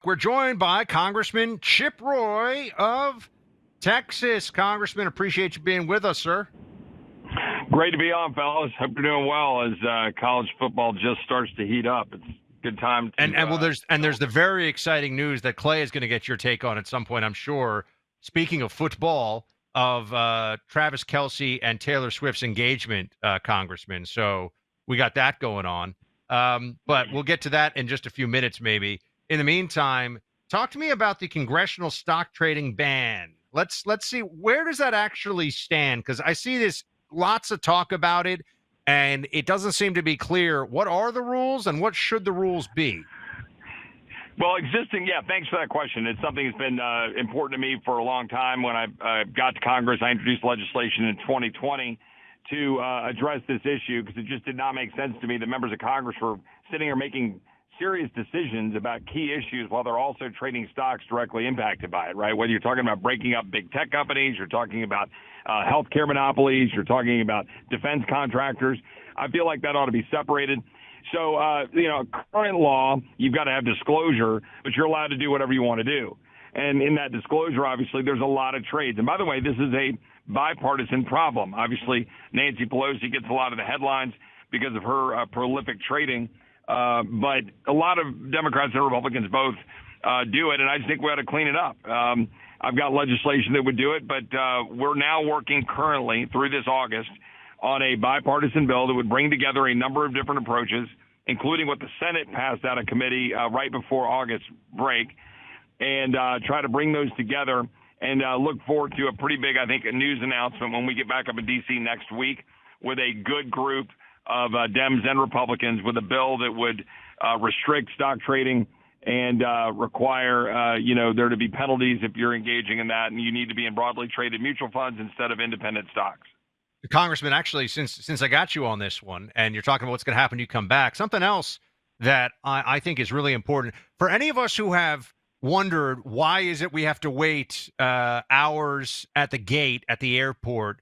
We're joined by Congressman Chip Roy of Texas. Congressman, appreciate you being with us, sir. Great to be on, fellas. Hope you're doing well as college football just starts to heat up. It's a good time to, there's the very exciting news that Clay is going to get your take on at some point, I'm sure. Speaking of football, of Travis Kelce and Taylor Swift's engagement, Congressman. So we got that going on. But we'll get to that in just a few minutes, maybe. In the meantime, talk to me about the congressional stock trading ban. Let's see, where does that actually stand? Because I see this lots of talk about it, and it doesn't seem to be clear. What are the rules, and what should the rules be? Well, thanks for that question. It's something that's been important to me for a long time. When I got to Congress, I introduced legislation in 2020 to address this issue because it just did not make sense to me that members of Congress were sitting here making serious decisions about key issues while they're also trading stocks directly impacted by it, right? Whether you're talking about breaking up big tech companies, you're talking about healthcare monopolies, you're talking about defense contractors. I feel like that ought to be separated. So, current law, you've got to have disclosure, but you're allowed to do whatever you want to do. And in that disclosure, obviously, there's a lot of trades. And by the way, this is a bipartisan problem. Obviously, Nancy Pelosi gets a lot of the headlines because of her prolific trading. But a lot of Democrats and Republicans both do it, and I just think we ought to clean it up. I've got legislation that would do it, but we're now working currently through this August on a bipartisan bill that would bring together a number of different approaches, including what the Senate passed out of committee right before August break, and try to bring those together and look forward to a pretty big, I think, a news announcement when we get back up in D.C. next week with a good group of Dems and Republicans with a bill that would restrict stock trading and require, there to be penalties if you're engaging in that, and you need to be in broadly traded mutual funds instead of independent stocks. Congressman, actually, since I got you on this one, and you're talking about what's going to happen when you come back, something else that I think is really important for any of us who have wondered why is it we have to wait hours at the gate at the airport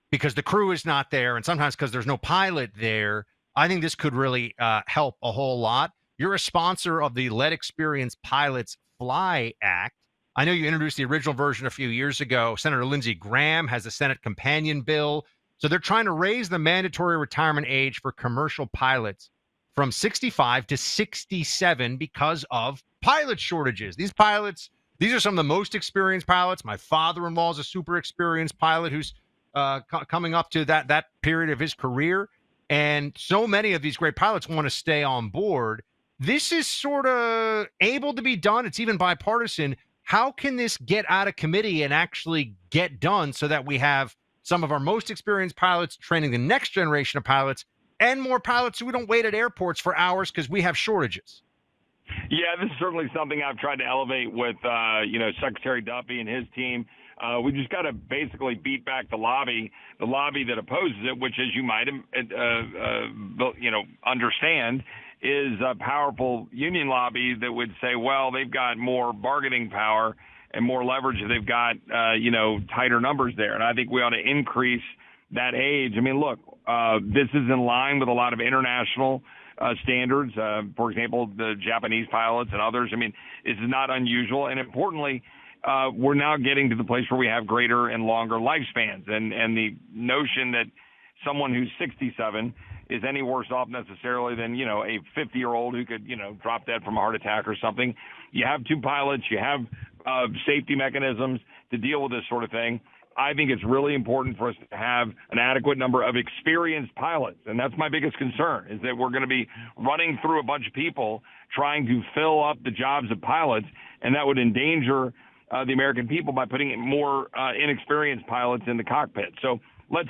because the crew is not there, and sometimes because there's no pilot there. I think this could really help a whole lot. You're a sponsor of the Let Experienced Pilots Fly Act. I know you introduced the original version a few years ago. Senator Lindsey Graham has a Senate companion bill. So they're trying to raise the mandatory retirement age for commercial pilots from 65 to 67 because of pilot shortages. These pilots, these are some of the most experienced pilots. My father-in-law is a super experienced pilot who's coming up to that period of his career. And so many of these great pilots want to stay on board. This is sort of able to be done. It's even bipartisan. How can this get out of committee and actually get done so that we have some of our most experienced pilots training the next generation of pilots and more pilots so we don't wait at airports for hours because we have shortages? Yeah, this is certainly something I've tried to elevate with, Secretary Duffy and his team. We just got to basically beat back the lobby that opposes it, which, as you might, understand, is a powerful union lobby that would say, well, they've got more bargaining power and more leverage. They've got, tighter numbers there. And I think we ought to increase that age. I mean, look, this is in line with a lot of international standards. For example, the Japanese pilots and others. I mean, this is not unusual. And importantly, we're now getting to the place where we have greater and longer lifespans. And the notion that someone who's 67 is any worse off necessarily than, a 50-year-old who could, drop dead from a heart attack or something. You have two pilots. You have safety mechanisms to deal with this sort of thing. I think it's really important for us to have an adequate number of experienced pilots. And that's my biggest concern, is that we're going to be running through a bunch of people trying to fill up the jobs of pilots, and that would endanger the American people by putting more inexperienced pilots in the cockpit. So let's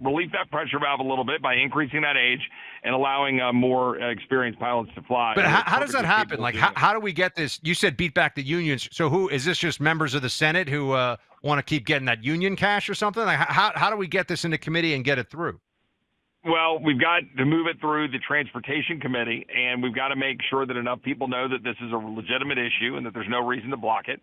relieve that pressure valve a little bit by increasing that age and allowing more experienced pilots to fly. But how does that happen? Like, how do we get this? You said beat back the unions. So who is this? Just members of the Senate who want to keep getting that union cash or something? Like, how do we get this into committee and get it through? Well, we've got to move it through the Transportation Committee, and we've got to make sure that enough people know that this is a legitimate issue and that there's no reason to block it.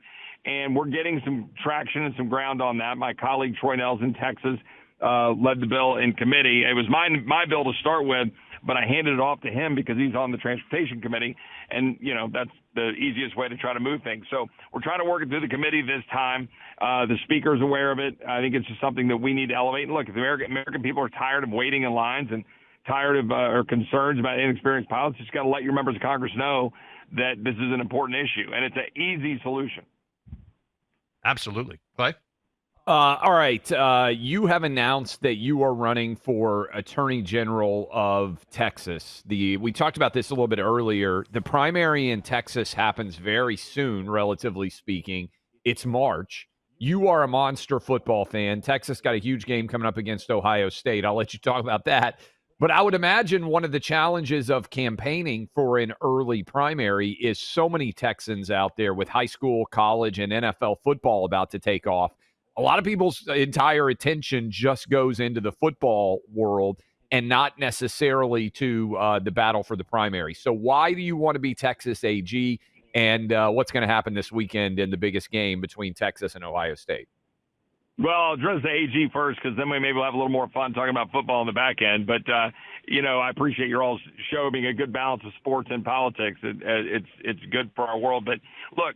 And we're getting some traction and some ground on that. My colleague Troy Nels in Texas led the bill in committee. It was my bill to start with, but I handed it off to him because he's on the Transportation Committee, and that's the easiest way to try to move things. So we're trying to work it through the committee this time. The speaker's aware of it. I think it's just something that we need to elevate. And look, if the American people are tired of waiting in lines and tired of or concerns about inexperienced pilots, just got to let your members of Congress know that this is an important issue, and it's an easy solution. Absolutely. Clay? All right. You have announced that you are running for Attorney General of Texas. We talked about this a little bit earlier. The primary in Texas happens very soon, relatively speaking. It's March. You are a monster football fan. Texas got a huge game coming up against Ohio State. I'll let you talk about that. But I would imagine one of the challenges of campaigning for an early primary is so many Texans out there with high school, college, and NFL football about to take off. A lot of people's entire attention just goes into the football world and not necessarily to the battle for the primary. So why do you want to be Texas AG, and what's going to happen this weekend in the biggest game between Texas and Ohio State? Well, I'll address the AG first, because then we maybe will have a little more fun talking about football on the back end. But, I appreciate your all's show being a good balance of sports and politics. It's good for our world. But, look,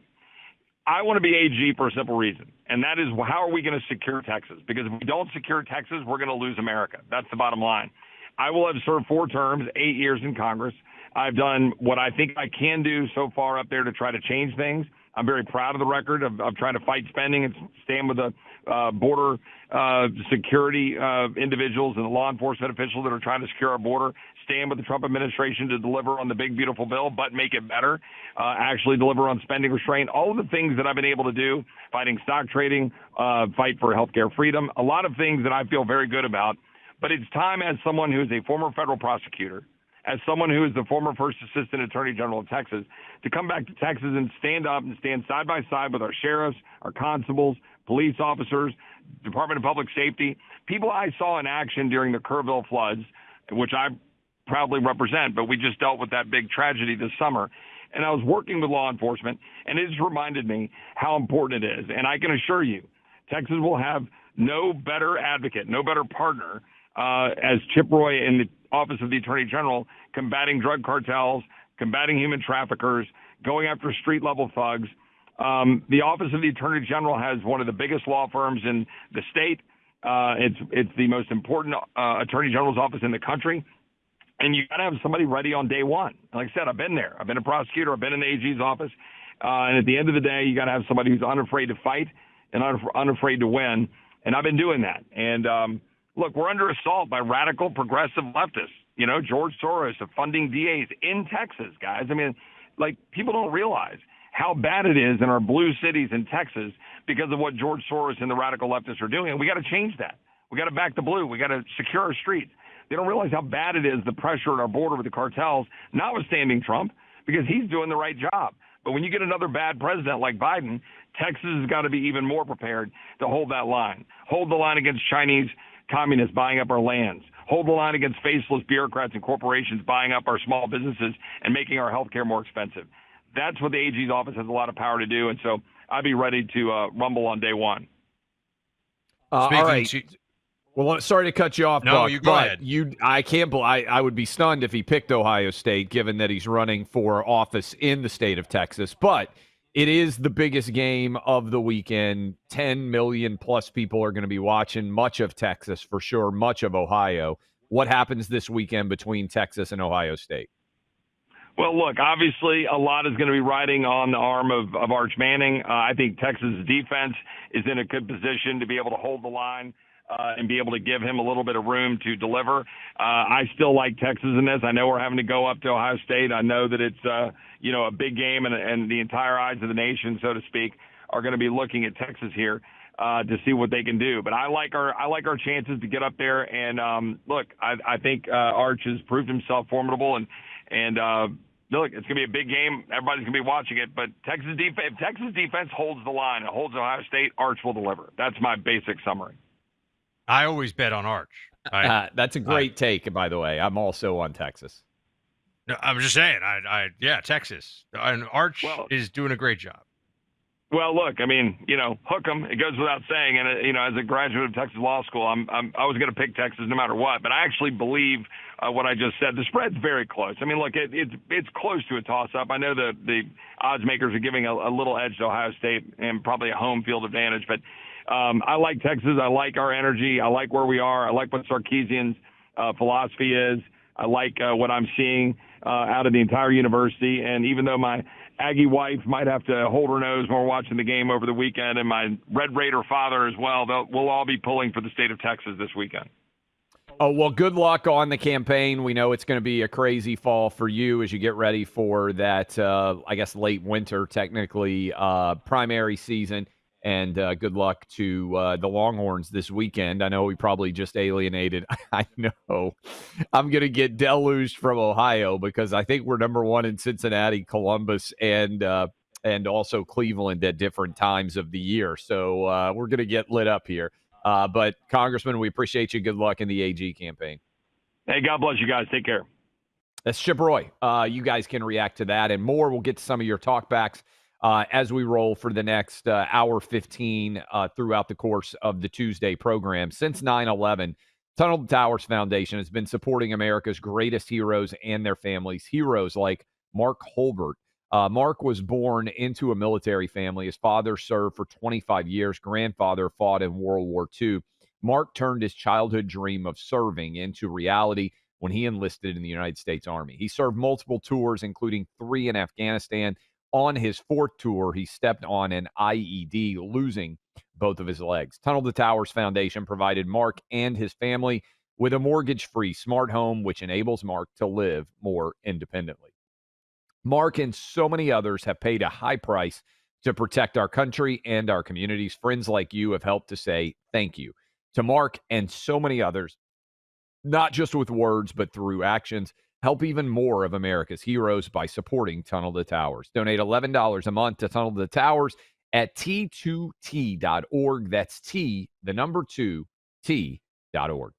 I want to be AG for a simple reason, and that is, how are we going to secure Texas? Because if we don't secure Texas, we're going to lose America. That's the bottom line. I will have served 4 terms, 8 years in Congress. I've done what I think I can do so far up there to try to change things. I'm very proud of the record of trying to fight spending and stand with the border security individuals and the law enforcement officials that are trying to secure our border, stand with the Trump administration to deliver on the big, beautiful bill, but make it better, actually deliver on spending restraint, all of the things that I've been able to do, fighting stock trading, fight for healthcare freedom, a lot of things that I feel very good about. But it's time, as someone who is a former federal prosecutor, as someone who is the former first assistant attorney general of Texas, to come back to Texas and stand up and stand side by side with our sheriffs, our constables, police officers, Department of Public Safety, people I saw in action during the Kerrville floods, which I proudly represent, but we just dealt with that big tragedy this summer. And I was working with law enforcement, and it just reminded me how important it is. And I can assure you, Texas will have no better advocate, no better partner as Chip Roy in the Office of the Attorney General, combating drug cartels, combating human traffickers, going after street-level thugs. The Office of the Attorney General has one of the biggest law firms in the state. It's the most important Attorney General's office in the country. And you got to have somebody ready on day one. Like I said, I've been there. I've been a prosecutor. I've been in the AG's office. And at the end of the day, you got to have somebody who's unafraid to fight and unafraid to win. And I've been doing that. And look, we're under assault by radical progressive leftists. George Soros funding DAs in Texas, guys. I mean, people don't realize how bad it is in our blue cities in Texas because of what George Soros and the radical leftists are doing. And we got to change that. We got to back the blue. We got to secure our streets. They don't realize how bad it is, the pressure at our border with the cartels, notwithstanding Trump, because he's doing the right job. But when you get another bad president like Biden, Texas has got to be even more prepared to hold that line. Hold the line against Chinese communists buying up our lands. Hold the line against faceless bureaucrats and corporations buying up our small businesses and making our health care more expensive. That's what the AG's office has a lot of power to do, and so I'd be ready to rumble on day one. All right. Well, sorry to cut you off, no, Buck, you go ahead. I would be stunned if he picked Ohio State, given that he's running for office in the state of Texas. But it is the biggest game of the weekend. 10 million plus people are going to be watching, much of Texas for sure, much of Ohio. What happens this weekend between Texas and Ohio State? Well, look, obviously a lot is going to be riding on the arm of Arch Manning. I think Texas' defense is in a good position to be able to hold the line and be able to give him a little bit of room to deliver. I still like Texas in this. I know we're having to go up to Ohio State. I know that it's a big game, and the entire eyes of the nation, so to speak, are going to be looking at Texas here to see what they can do. But I like our chances to get up there. And look, I think Arch has proved himself formidable, and look, it's going to be a big game. Everybody's going to be watching it. But if Texas defense holds the line, it holds Ohio State, Arch will deliver. That's my basic summary. I always bet on Arch. That's a great take, by the way. I'm also on Texas. No, I'm just saying. Texas. And Arch is doing a great job. Well, look, I mean, hook 'em. It goes without saying. And, as a graduate of Texas Law School, I was going to pick Texas no matter what. But I actually believe what I just said. The spread's very close. I mean, look, it's close to a toss-up. I know the odds makers are giving a little edge to Ohio State and probably a home field advantage. But I like Texas. I like our energy. I like where we are. I like what Sarkisian's philosophy is. I like what I'm seeing out of the entire university. And even though my Aggie wife might have to hold her nose when we're watching the game over the weekend, and my Red Raider father as well, we'll all be pulling for the state of Texas this weekend. Oh, well, good luck on the campaign. We know it's going to be a crazy fall for you as you get ready for that, I guess, late winter, technically, primary season. And good luck to the Longhorns this weekend. I know we probably just alienated. I know I'm going to get deluged from Ohio because I think we're number one in Cincinnati, Columbus, and also Cleveland at different times of the year. So we're going to get lit up here. But, Congressman, we appreciate you. Good luck in the AG campaign. Hey, God bless you guys. Take care. That's Chip Roy. You guys can react to that and more. We'll get to some of your talkbacks as we roll for the next hour 15 throughout the course of the Tuesday program. Since 9/11, Tunnel to Towers Foundation has been supporting America's greatest heroes and their families, heroes like Mark Holbert. Mark was born into a military family. His father served for 25 years. Grandfather fought in World War II. Mark turned his childhood dream of serving into reality when he enlisted in the United States Army. He served multiple tours, including 3 in Afghanistan. On his 4th tour, he stepped on an IED, losing both of his legs. Tunnel to Towers Foundation provided Mark and his family with a mortgage-free smart home, which enables Mark to live more independently. Mark and so many others have paid a high price to protect our country and our communities. Friends like you have helped to say thank you to Mark and so many others, not just with words, but through actions. Help even more of America's heroes by supporting Tunnel to Towers. Donate $11 a month to Tunnel to Towers at T2T.org. That's T, the number 2, T.org.